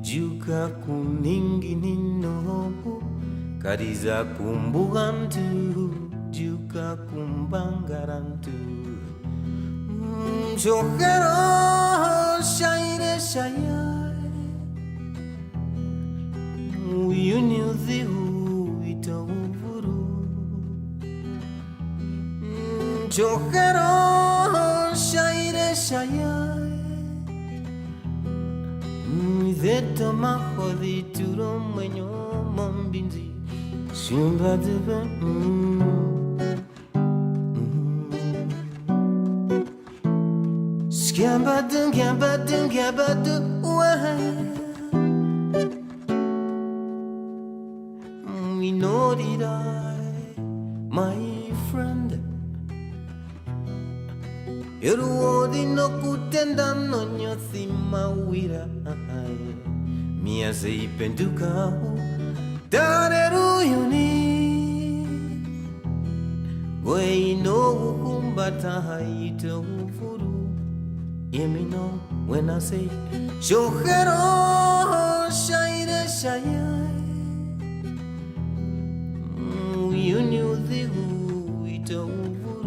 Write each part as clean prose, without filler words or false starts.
Juka kuningi ninobu Kariza kumbugantu Juka kumbangarantu Jokero shaire shayai Uyunyudhiu itauvuru Jokero shaire shayai Zeta mahodi turo manyo mambinzi Shumba deba Skambadum, gambadum, gambadum, we know that I, my friend Yeruodi no kutenda no nyothima wira Mia sei penduka Dareru yuni Wei no kumbata haito ufuru Yemino when I say Shojero shaire shayai You knew the who it over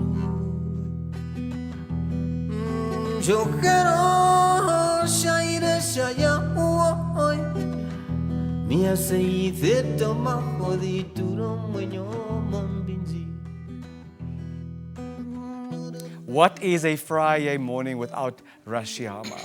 Jokero shaire shayai Mia say that my body to them when you're mumbinzi. What is a Friday morning without Ras Sheehama?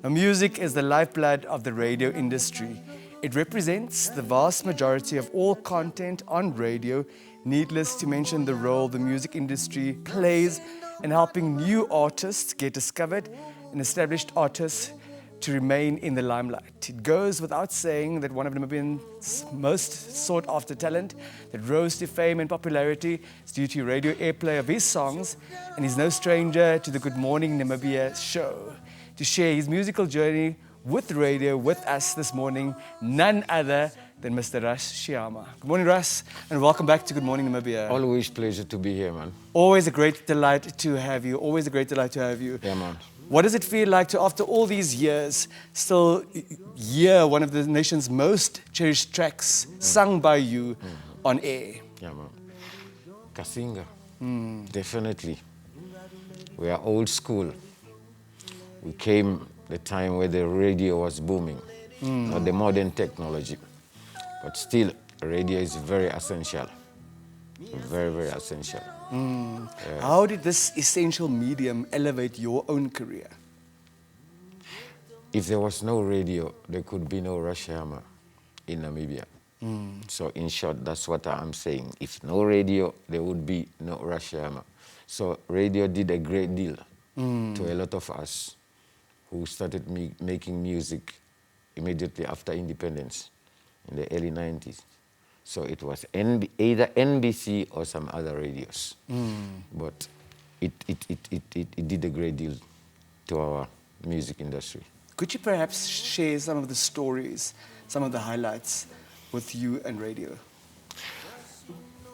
Now, music is the lifeblood of the radio industry. It represents the vast majority of all content on radio. Needless to mention the role the music industry plays in helping new artists get discovered and established artists to remain in the limelight. It goes without saying that one of Namibians' most sought-after talent that rose to fame and popularity is due to radio airplay of his songs, and he's no stranger to the Good Morning Namibia show. To share his musical journey with radio with us this morning, none other than Mr. Ras Sheehama. Good morning, Ras, and welcome back to Good Morning Namibia. Always pleasure to be here, man. Always a great delight to have you. Always a great delight to have you. Yeah, man. What does it feel like to, after all these years, still hear one of the nation's most cherished tracks sung by you on air? Yeah, man. Kasinga. Definitely. We are old school. We came the time where the radio was booming, not the modern technology. But still, radio is very essential. Very, very essential. How did this essential medium elevate your own career? If there was no radio, there could be no Ras Sheehama in Namibia. So in short, that's what I'm saying. If no radio, there would be no Ras Sheehama. So radio did a great deal to a lot of us who started making music immediately after independence in the early 90s. So it was either NBC or some other radios. But it did a great deal to our music industry. Could you perhaps share some of the stories, some of the highlights with you and radio?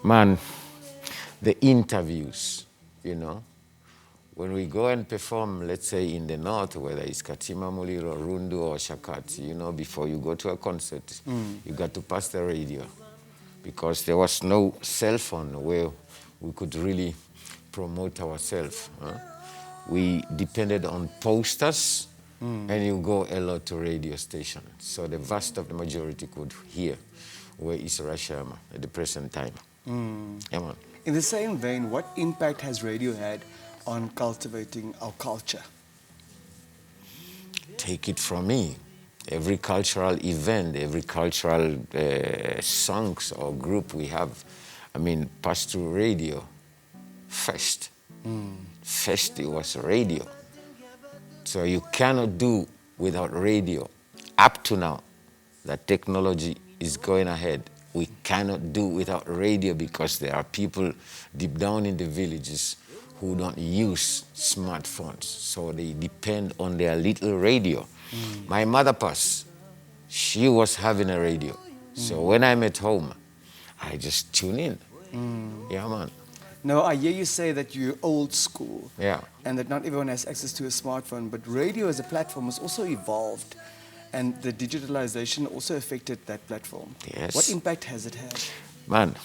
Man, the interviews, you know. When we go and perform, let's say in the north, whether it's Katima Muliro, Rundu or Shakati, you know, before you go to a concert, you got to pass the radio. Because there was no cell phone where we could really promote ourselves. We depended on posters, and you go a lot to radio stations. So the vast of the majority could hear where is Ras Sheehama at the present time. Yeah, man. In the same vein, what impact has radio had on cultivating our culture? Take it from me. Every cultural event, every cultural songs or group we have, I mean, passed through radio. First. First it was radio. So you cannot do without radio. Up to now, that technology is going ahead. We cannot do without radio because there are people deep down in the villages who don't use smartphones. So they depend on their little radio. My mother passed. She was having a radio. So when I'm at home, I just tune in. Yeah, man. Now, I hear you say that you're old school. Yeah. And that not everyone has access to a smartphone, but radio as a platform has also evolved. And the digitalization also affected that platform. Yes. What impact has it had? Man,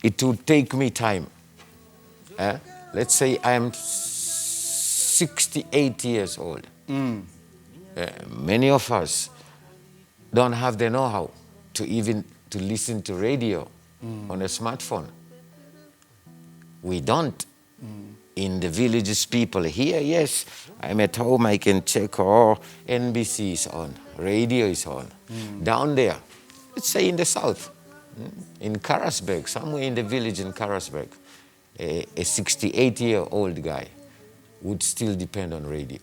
it would take me time. Let's say I am 68 years old. Many of us don't have the know-how to even to listen to radio on a smartphone. We don't. In the villages, people here, yes, I'm at home, I can check, oh, NBC is on, radio is on. Down there, let's say in the south, in Karasberg, somewhere in the village in Karasberg, a 68-year-old guy would still depend on radio.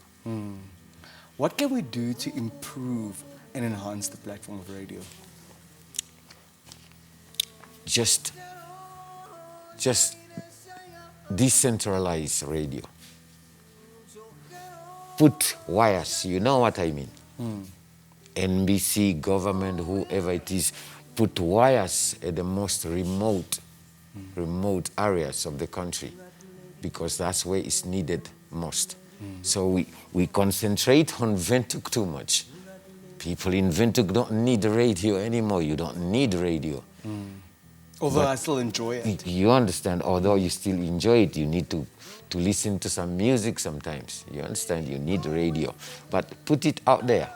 What can we do to improve and enhance the platform of radio? Just decentralize radio. Put wires, you know what I mean. NBC, government, whoever it is, put wires at the most remote areas of the country, because that's where it's needed most. So we concentrate on Windhoek too much. People in Windhoek don't need radio anymore. You don't need radio. Although I still enjoy it. You understand, although you still enjoy it, you need to listen to some music sometimes. You understand, you need radio. But put it out there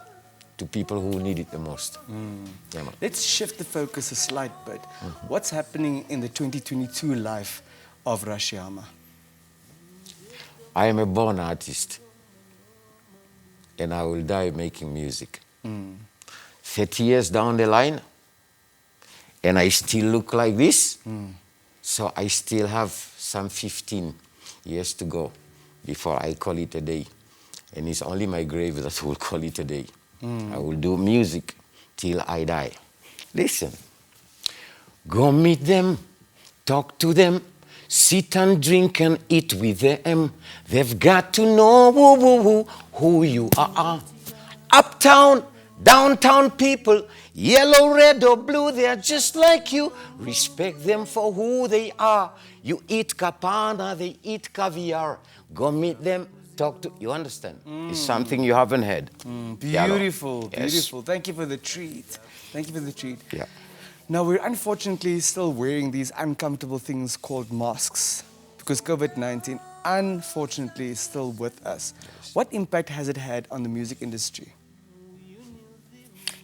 to people who need it the most. Yeah, man. Let's shift the focus a slight bit. What's happening in the 2022 life of Ras Sheehama? I am a born artist, and I will die making music. 30 years down the line, and I still look like this, so I still have some 15 years to go before I call it a day. And it's only my grave that will call it a day. I will do music till I die. Listen, go meet them, talk to them, sit and drink and eat with them. They've got to know who you are. Uptown, downtown people, yellow, red or blue, they're just like you. Respect them for who they are. You eat kapana, they eat caviar. Go meet them, talk to, you understand? It's something you haven't heard. Beautiful, Yes. beautiful. Thank you for the treat. Thank you for the treat. Yeah. Now, we're unfortunately still wearing these uncomfortable things called masks because COVID-19, unfortunately, is still with us. What impact has it had on the music industry?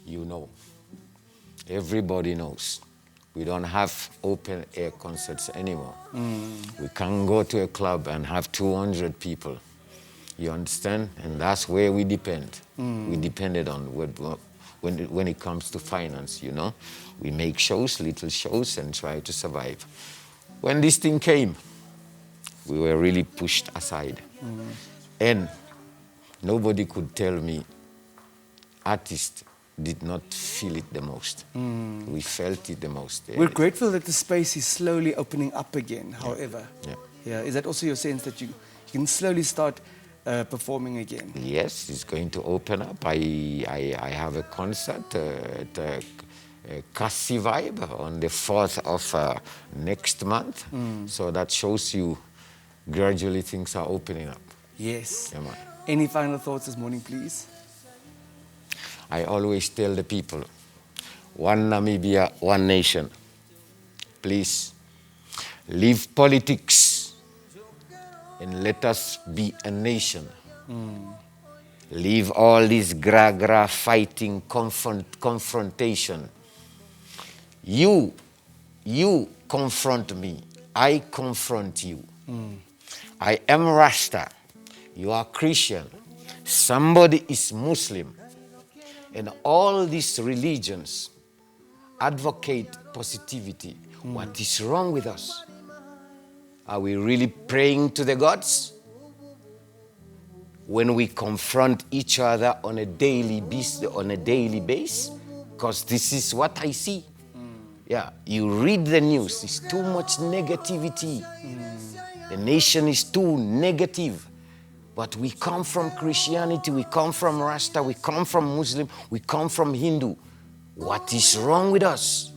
You know, everybody knows. We don't have open air concerts anymore. We can't go to a club and have 200 people. You understand? And that's where we depend. We depended on when it comes to finance, you know. We make shows, little shows, and try to survive. When this thing came, we were really pushed aside. And nobody could tell me artists did not feel it the most. We felt it the most. We're grateful that the space is slowly opening up again, however. Yeah. Is that also your sense that you can slowly start performing again? Yes, it's going to open up. I have a concert at Kasi Vibe on the 4th of next month. So that shows you gradually things are opening up. Yes. Yeah, man. Any final thoughts this morning, please? I always tell the people, one Namibia, one nation. Please, leave politics and let us be a nation. Leave all this gra-gra fighting, confrontation. You confront me, I confront you. I am Rasta, you are Christian, somebody is Muslim. And all these religions advocate positivity. What is wrong with us? Are we really praying to the gods? When we confront each other on a daily basis, because this is what I see. Yeah, you read the news, it's too much negativity. The nation is too negative. But we come from Christianity, we come from Rasta, we come from Muslim, we come from Hindu. What is wrong with us?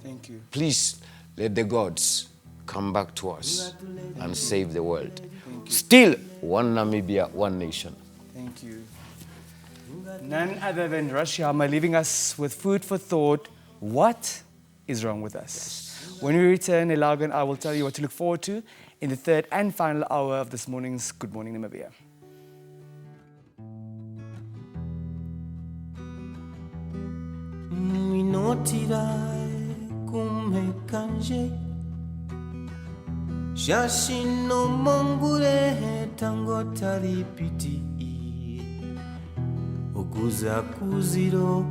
Thank you. Please let the gods come back to us and save the world. Still, one Namibia, one nation. Thank you. None other than Ras Sheehama leaving us with food for thought. What is wrong with us? When we return, Elago and I will tell you what to look forward to in the third and final hour of this morning's Good Morning Namibia. Minotirai come kanje Shashino mongure tango taripiti Okuza kuziro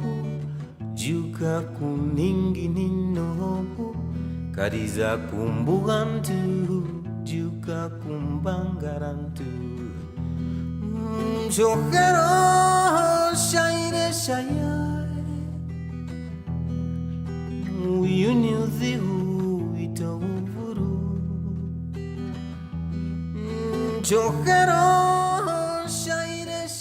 Juka kuningi nino Kariza kumbugantu Juka kumbangarantu Chokero shaire shayai Uyunyudhiu itauvuru Chokero